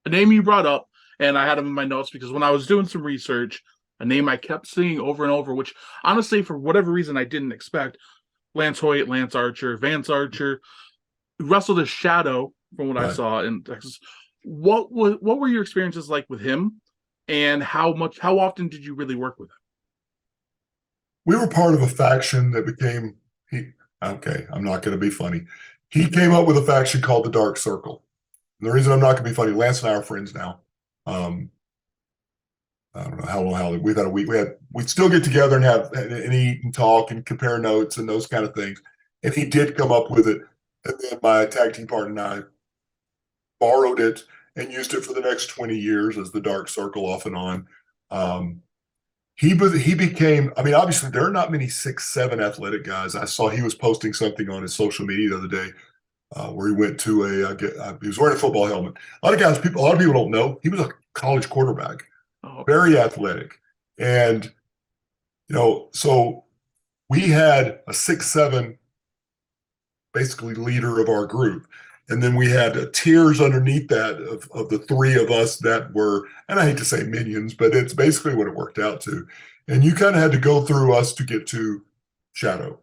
a name you brought up, and I had him in my notes because when I was doing some research, a name I kept seeing over and over, which honestly, for whatever reason, I didn't expect. Lance Hoyt, Lance Archer, Vance Archer wrestled as Shadow from what I Right. saw in Texas. What were your experiences like with him, and how often did you really work with him? We were part of a faction that became he. Okay, I'm not going to be funny. He came up with a faction called the Dark Circle. And the reason I'm not going to be funny, Lance and I are friends now. Um, I don't know how long. How we've had a week. We still get together and have and eat and talk and compare notes and those kind of things. And he did come up with it, and then my tag team partner and I borrowed it and used it for the next 20 years as the Dark Circle off and on. Um, he became. I mean, obviously there are not many 6'7" athletic guys. I saw he was posting something on his social media the other day where he went to he was wearing a football helmet. A lot of people don't know he was a college quarterback, Oh, very athletic, and so we had a 6'7" basically leader of our group. And then we had tiers underneath that of the three of us that were, and I hate to say minions, but it's basically what it worked out to. And you kind of had to go through us to get to Shadow.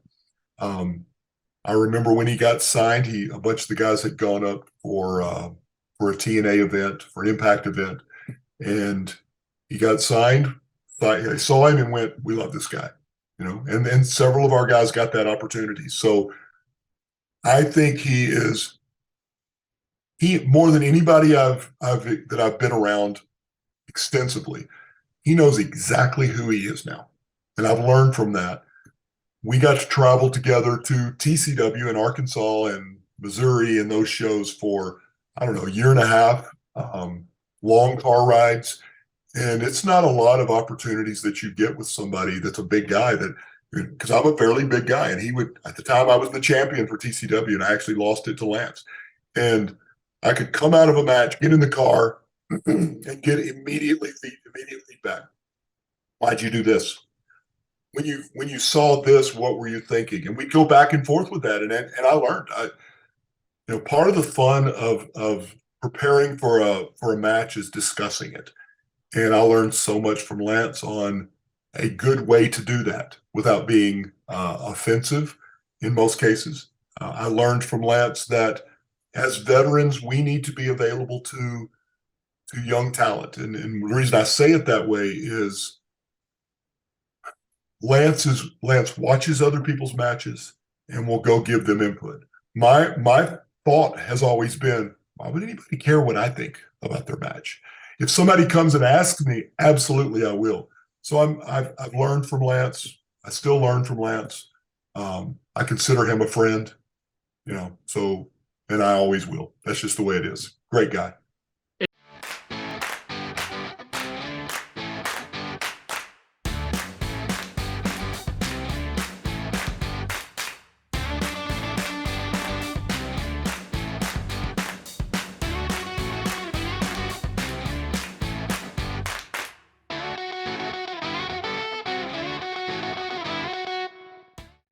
Um, I remember when he got signed, a bunch of the guys had gone up for a TNA event, for an Impact event, and he got signed. I saw him and went, "We love this guy," And then several of our guys got that opportunity. So I think he more than anybody that I've been around extensively. He knows exactly who he is now, and I've learned from that. We got to travel together to TCW in Arkansas and Missouri and those shows for I don't know a year and a half, long car rides, and it's not a lot of opportunities that you get with somebody that's a big guy that because I'm a fairly big guy, and he would at the time I was the champion for TCW, and I actually lost it to Lance, and I could come out of a match, get in the car, and get immediately feedback. Why'd you do this? When you saw this, what were you thinking? And we'd go back and forth with that, and I learned. Part of the fun of preparing for a match is discussing it, and I learned so much from Lance on a good way to do that without being offensive in most cases. I learned from Lance that as veterans, we need to be available to young talent. And the reason I say it that way is Lance watches other people's matches and will go give them input. My thought has always been, why would anybody care what I think about their match? If somebody comes and asks me, absolutely I will. So I've learned from Lance. I still learn from Lance. I consider him a friend, so and I always will. That's just the way it is. Great guy.